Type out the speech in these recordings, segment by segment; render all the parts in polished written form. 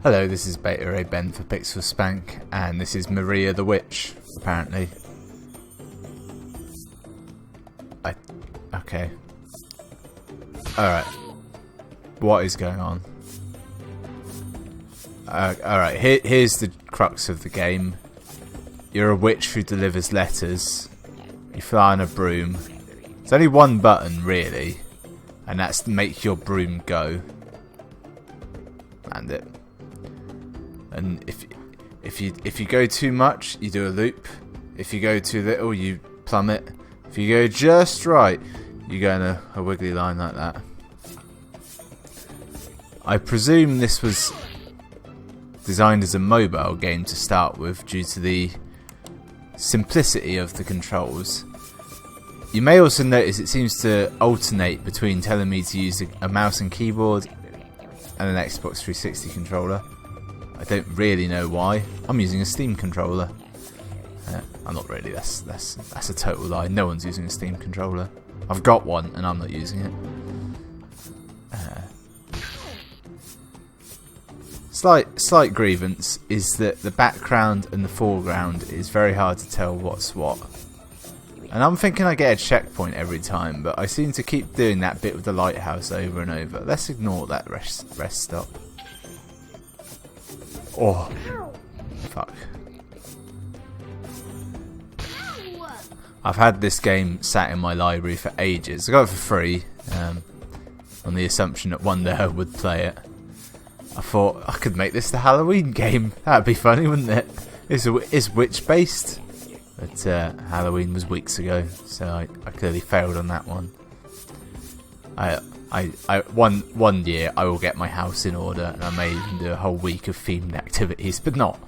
Hello, this is Beta Ray Ben for Pixel Spank, and this is Maria the Witch, apparently. Okay. Alright. What is going on? Alright, here's the crux of the game. You're a witch who delivers letters. You fly on a broom. There's only one button, really, and that's to make your broom go. Land it. And if you go too much, you do a loop. If you go too little, you plummet. If you go just right, you go in a wiggly line like that. I presume this was designed as a mobile game to start with due to the simplicity of the controls. You may also notice it seems to alternate between telling me to use a mouse and keyboard and an Xbox 360 controller. I don't really know why. I'm using a Steam controller. I'm not really. That's a total lie. No one's using a Steam controller. I've got one and I'm not using it. Slight grievance is that the background and the foreground is very hard to tell what's what. And I'm thinking I get a checkpoint every time, but I seem to keep doing that bit with the lighthouse over and over. Let's ignore that rest stop. Oh, fuck. I've had this game sat in my library for ages. I got it for free, on the assumption that one day I would play it. I thought I could make this the Halloween game. That'd be funny, wouldn't it? It's witch based, but Halloween was weeks ago, so I clearly failed on that one. One year I will get my house in order, and I may even do a whole week of themed activities, but not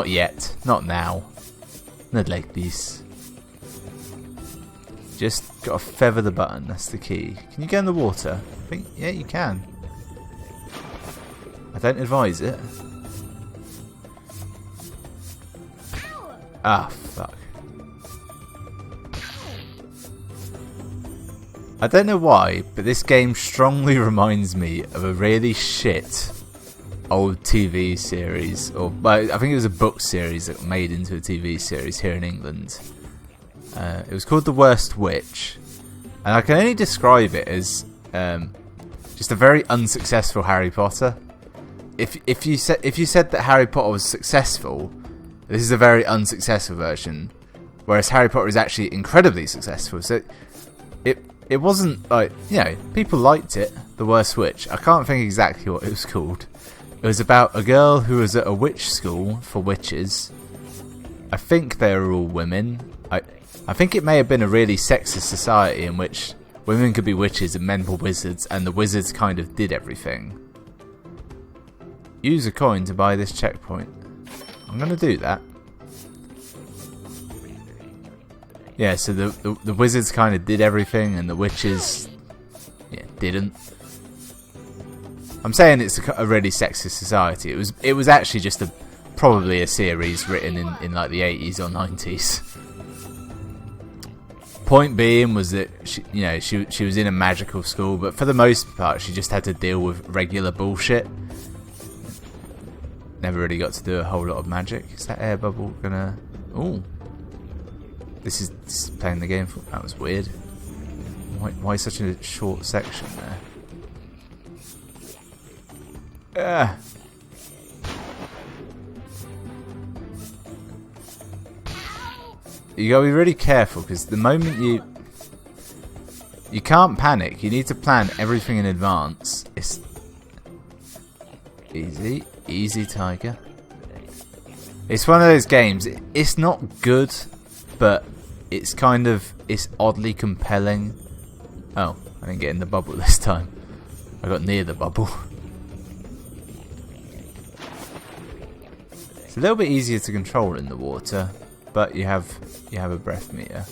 yet, not now, not like this. Just gotta feather the button. That's the key. Can you get in the water? I think yeah, you can. I don't advise it. Ah, fuck. I don't know why, but this game strongly reminds me of a really shit old TV series, or I think it was a book series that made into a TV series here in England. It was called The Worst Witch, and I can only describe it as just a very unsuccessful Harry Potter. If you said that Harry Potter was successful, this is a very unsuccessful version, whereas Harry Potter is actually incredibly successful. So it wasn't like, you know, people liked it. The Worst Witch. I can't think exactly what it was called. It was about a girl who was at a witch school for witches. I think they were all women. I think it may have been a really sexist society in which women could be witches and men were wizards, and the wizards kind of did everything. Use a coin to buy this checkpoint. I'm going to do that. Yeah, so the wizards kind of did everything, and the witches, yeah, didn't. I'm saying it's a really sexist society. It was actually just probably a series written in like the 80s or 90s. Point being was that she was in a magical school, but for the most part she just had to deal with regular bullshit. Never really got to do a whole lot of magic. Is that air bubble gonna? Ooh. This is playing the game. That was weird. Why such a short section there? You gotta be really careful, because the moment you can't panic. You need to plan everything in advance. It's easy, tiger. It's one of those games. It's not good, but it's oddly compelling. Oh, I didn't get in the bubble this time. I got near the bubble. It's a little bit easier to control in the water, but you have a breath meter.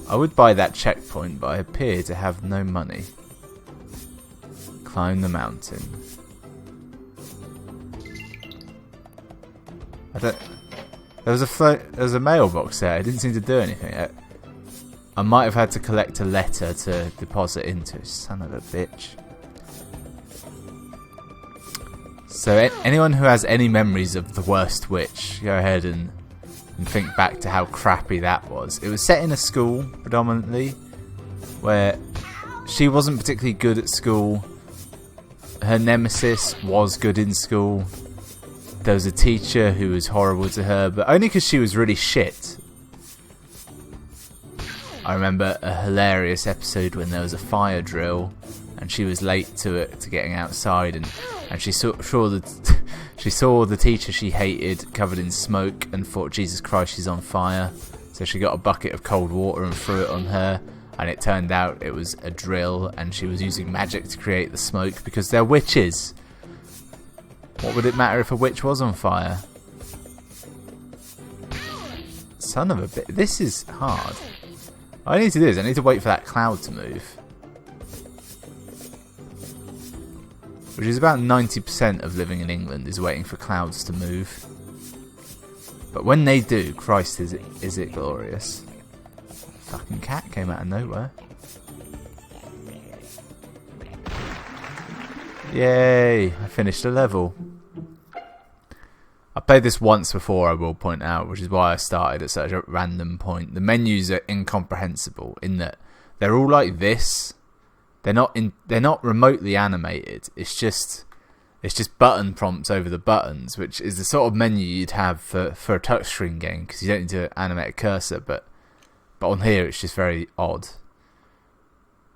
I would buy that checkpoint, but I appear to have no money. Climb the mountain. There was a mailbox there. It didn't seem to do anything. I might have had to collect a letter to deposit into. Son of a bitch. So anyone who has any memories of the worst witch, go ahead and think back to how crappy that was. It was set in a school predominantly, where she wasn't particularly good at school. Her nemesis was good in school. There was a teacher who was horrible to her, but only because she was really shit. I remember a hilarious episode when there was a fire drill and she was late to getting outside, and she saw the teacher she hated covered in smoke and thought, Jesus Christ, she's on fire. So she got a bucket of cold water and threw it on her, and it turned out it was a drill and she was using magic to create the smoke because they're witches. What would it matter if a witch was on fire? Son of a bitch. This is hard. All I need to do is I need to wait for that cloud to move. Which is about 90% of living in England, is waiting for clouds to move. But when they do, Christ, is it glorious. Fucking cat came out of nowhere. Yay, I finished a level. I played this once before, I will point out, which is why I started at such a random point. The menus are incomprehensible in that they're all like this. They're not remotely animated. It's just button prompts over the buttons, which is the sort of menu you'd have for a touchscreen game, because you don't need to animate a cursor, but on here it's just very odd.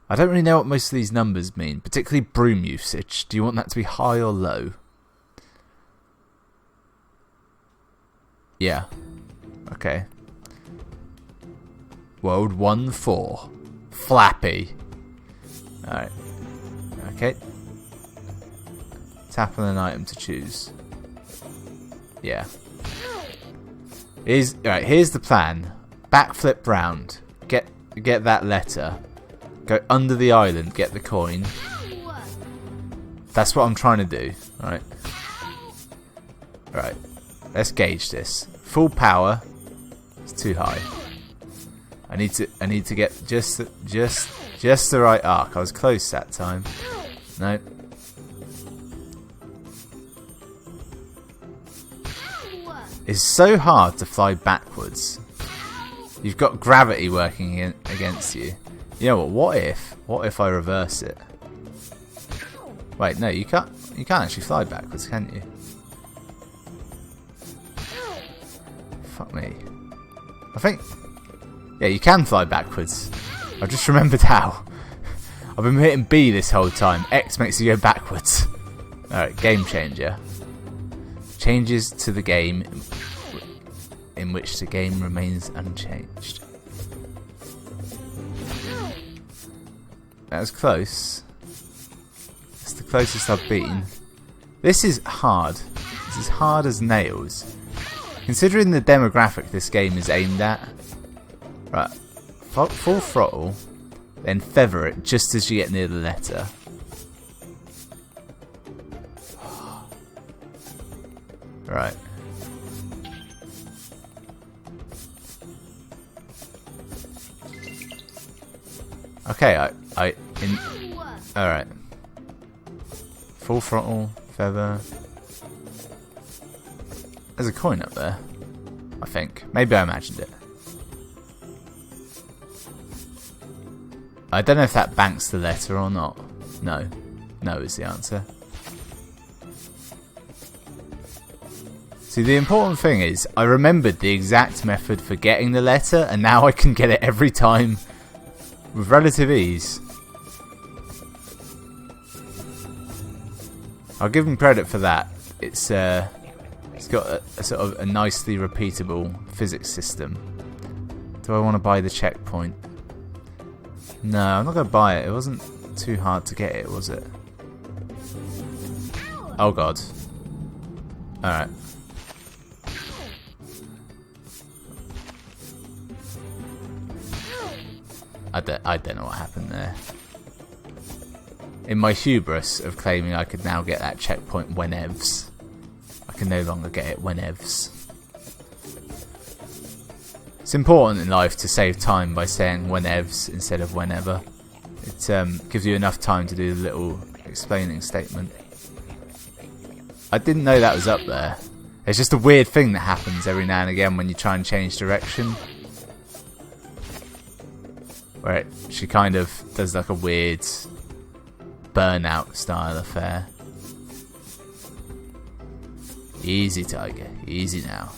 I don't really know what most of these numbers mean, particularly broom usage. Do you want that to be high or low? Yeah. Okay. World 1-4. Flappy. Alright. Okay. Tap on an item to choose. Yeah. Here's the plan. Backflip round. Get that letter. Go under the island, get the coin. That's what I'm trying to do. Alright. Right. Let's gauge this. Full power. It's too high. I need to get just the right arc. I was close that time. No. It's so hard to fly backwards. You've got gravity working against you. You know what? What if I reverse it? Wait, no, you can't actually fly backwards, can you? Fuck me. I think... Yeah, you can fly backwards. I just remembered how. I've been hitting B this whole time. X makes you go backwards. Alright, game changer. Changes to the game in which the game remains unchanged. That was close. It's the closest I've been. This is hard. This is hard as nails. Considering the demographic this game is aimed at. Right. Full throttle. Then feather it just as you get near the letter. Right. Okay, alright. Full throttle, feather. There's a coin up there, I think. Maybe I imagined it. I don't know if that banks the letter or not. No. No is the answer. See, the important thing is, I remembered the exact method for getting the letter, and now I can get it every time with relative ease. I'll give him credit for that. It's got a sort of a nicely repeatable physics system. Do I want to buy the checkpoint? No, I'm not going to buy it. It wasn't too hard to get it, was it? Oh god. Alright. I don't know what happened there. In my hubris of claiming I could now get that checkpoint whenevs, I can no longer get it whenevs. It's important in life to save time by saying whenevs instead of whenever. It gives you enough time to do the little explaining statement. I didn't know that was up there. It's just a weird thing that happens every now and again when you try and change direction. Where she kind of does like a weird burnout style affair. Easy, tiger. Easy now.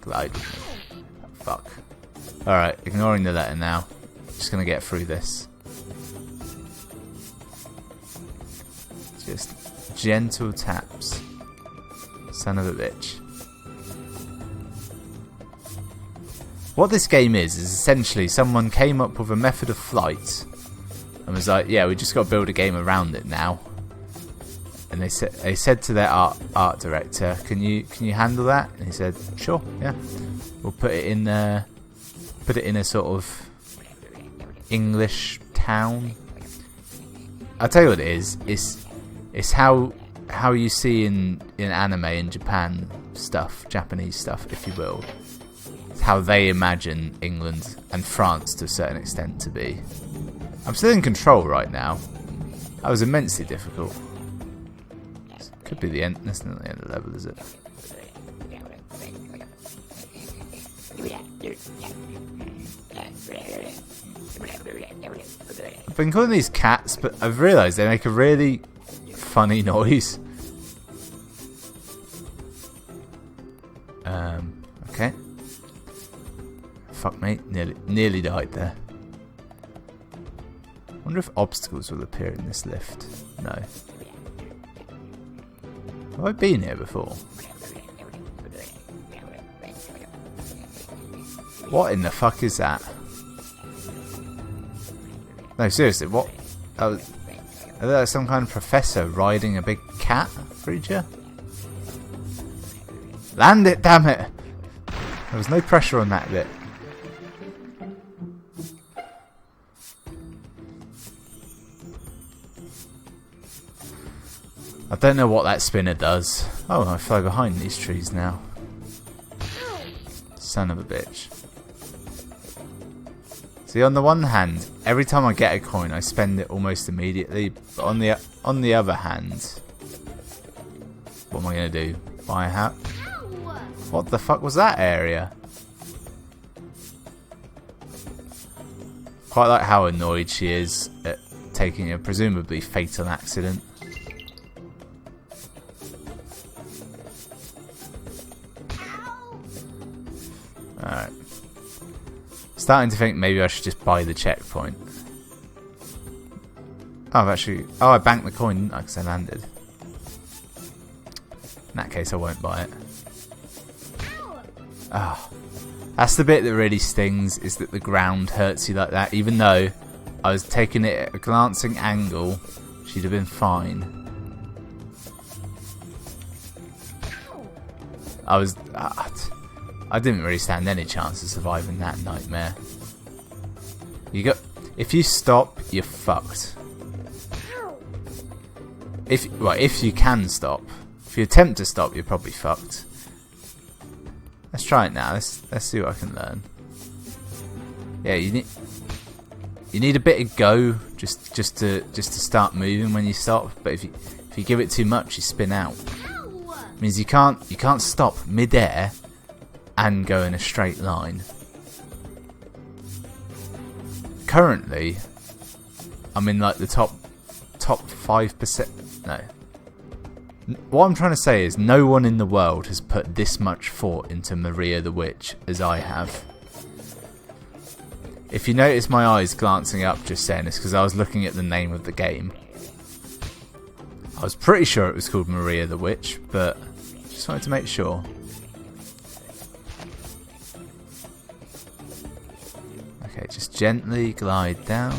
Glide with me. Fuck. Alright, ignoring the letter now. Just gonna get through this. Just gentle taps. Son of a bitch. What this game is essentially someone came up with a method of flight and was like, yeah, we just got to build a game around it now. And they said to their art director, can you handle that? And he said, sure, yeah. We'll put it in a sort of English town. I'll tell you what it is. It's how you see in anime in Japan stuff, Japanese stuff, if you will. It's how they imagine England and France to a certain extent to be. I'm still in control right now. That was immensely difficult. Could be the end. That's not the end of the level, is it? I've been calling these cats, but I've realised they make a really funny noise. Okay. Fuck me, nearly died there. Wonder if obstacles will appear in this lift. No. Have I been here before? What in the fuck is that? No, seriously, what? Oh, is that some kind of professor riding a big cat creature? Land it, damn it! There was no pressure on that bit. I don't know what that spinner does. Oh, I fly behind these trees now. Son of a bitch. See, on the one hand, every time I get a coin, I spend it almost immediately. But on the other hand, what am I going to do? Buy a hat? What the fuck was that area? Quite like how annoyed she is at taking a presumably fatal accident. Alright. Starting to think maybe I should just buy the checkpoint. Oh, I banked the coin, didn't I? Because I landed. In that case, I won't buy it. Ah. Oh, that's the bit that really stings, is that the ground hurts you like that. Even though I was taking it at a glancing angle, she'd have been fine. I didn't really stand any chance of surviving that nightmare. If you stop, you're fucked. If you can stop. If you attempt to stop, you're probably fucked. Let's try it now. Let's see what I can learn. Yeah, you need a bit of go just to start moving when you stop. But if you give it too much, you spin out. It means you can't stop mid-air and go in a straight line. Currently, I'm in like the top 5%. No. What I'm trying to say is no one in the world has put this much thought into Maria the Witch as I have. If you notice my eyes glancing up just then, it's because I was looking at the name of the game. I was pretty sure it was called Maria the Witch, but just wanted to make sure. Okay, just gently glide down.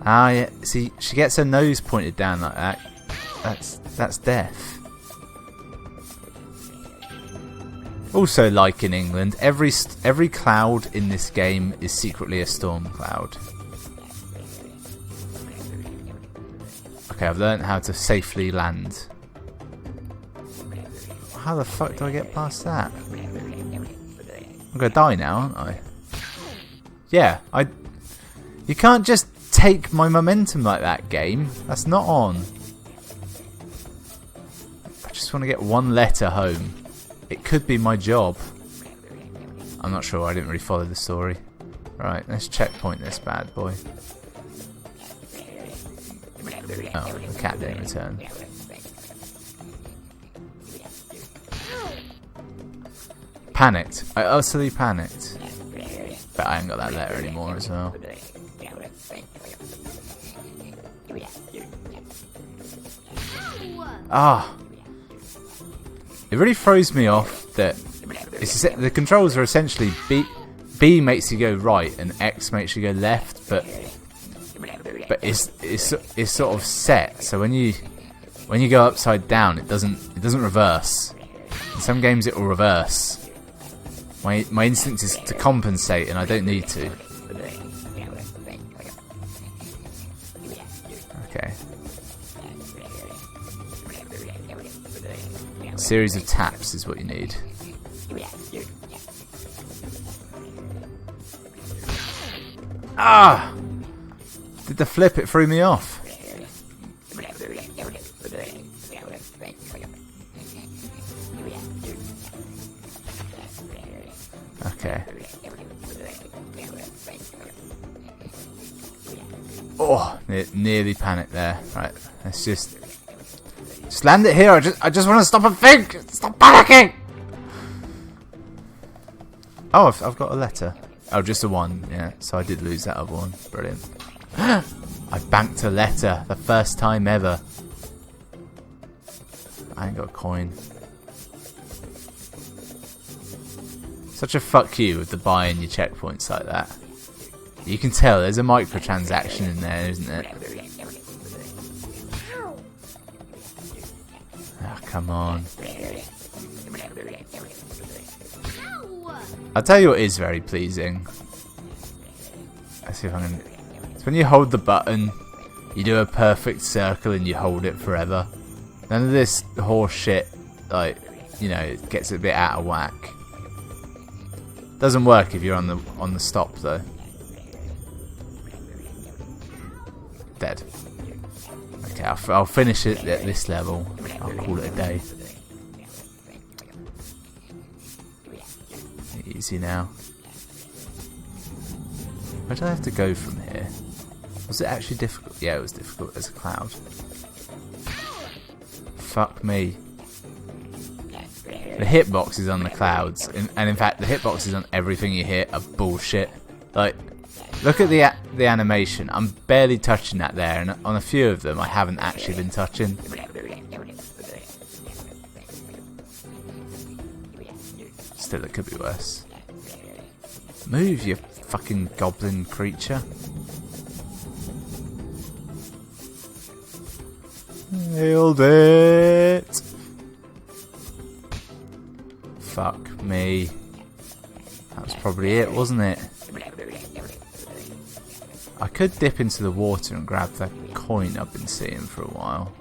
Ah, yeah. See, she gets her nose pointed down like that. That's death. Also, like in England, every cloud in this game is secretly a storm cloud. Okay, I've learned how to safely land. How the fuck do I get past that? I'm gonna die now, aren't I? Yeah, you can't just take my momentum like that, game. That's not on. just want to get one letter home. It could be my job. I'm not sure, I didn't really follow the story. Right, let's checkpoint this bad boy. Oh, the cat didn't return. Panicked. I utterly panicked. But I ain't got that letter anymore as well. Ah. It really throws me off that the controls are essentially B makes you go right and X makes you go left, but it's sort of set. So when you go upside down, it doesn't reverse. In some games it will reverse. My instinct is to compensate, and I don't need to. Okay. A series of taps is what you need. Ah! Did the flip? It threw me off. Okay. Oh, nearly panicked there. Right, let's just land it here. I just want to stop and think. Stop panicking. Oh, I've got a letter. Oh, just a one. Yeah, so I did lose that other one. Brilliant. I banked a letter. The first time ever. I ain't got a coin. Such a fuck you with the buying your checkpoints like that. You can tell there's a microtransaction in there, isn't it? Oh, come on. I'll tell you what is very pleasing. Let's see if I can... It's when you hold the button, you do a perfect circle and you hold it forever. None of this horse shit, like, you know, it gets a bit out of whack. Doesn't work if you're on the stop though. Dead. Okay, I'll finish it at this level. I'll call it a day. Easy now. Where do I have to go from here? Was it actually difficult? Yeah, it was difficult as a cloud. Fuck me. The hitboxes on the clouds, and in fact the hitboxes on everything you hit are bullshit. Like, look at the animation. I'm barely touching that there, and on a few of them I haven't actually been touching. Still, it could be worse. Move, you fucking goblin creature. Nailed it. Fuck me. That was probably it, wasn't it? I could dip into the water and grab that coin I've been seeing for a while.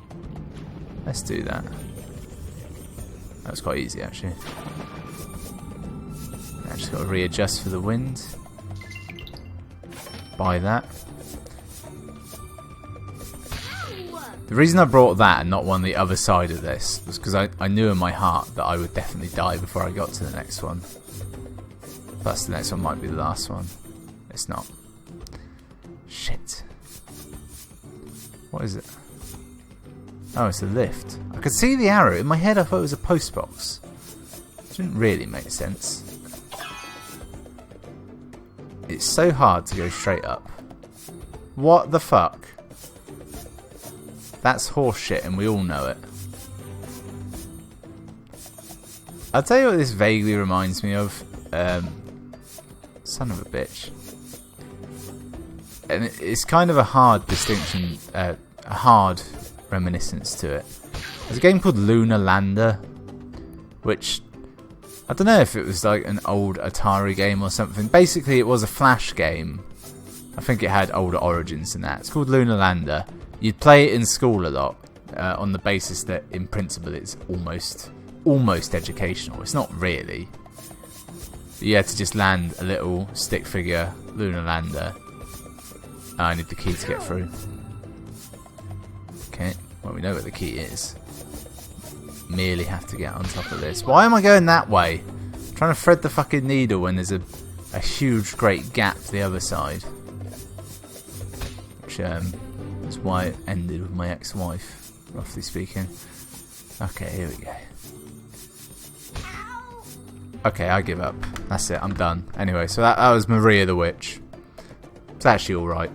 Let's do that. That was quite easy, actually. I just got to readjust for the wind. Buy that. The reason I brought that and not one the other side of this was because I knew in my heart that I would definitely die before I got to the next one. Plus the next one might be the last one. It's not. Shit. What is it? Oh, it's a lift. I could see the arrow. In my head I thought it was a post box. It didn't really make sense. It's so hard to go straight up. What the fuck? That's horseshit and we all know it. I'll tell you what this vaguely reminds me of. Son of a bitch. And it's kind of a hard distinction, a hard reminiscence to it. There's a game called Lunar Lander, which I don't know if it was like an old Atari game or something. Basically, it was a Flash game. I think it had older origins than that. It's called Lunar Lander. You'd play it in school a lot, on the basis that, in principle, it's almost educational. It's not really. But you had to just land a little stick figure lunar lander. I need the key to get through. Okay, well we know where the key is. merely have to get on top of this. Why am I going that way? I'm trying to thread the fucking needle when there's a huge, great gap to the other side. Which is why it ended with my ex-wife, roughly speaking. Okay, here we go. Okay, I give up. That's it, I'm done. Anyway, so that was Maria the Witch. It's actually alright.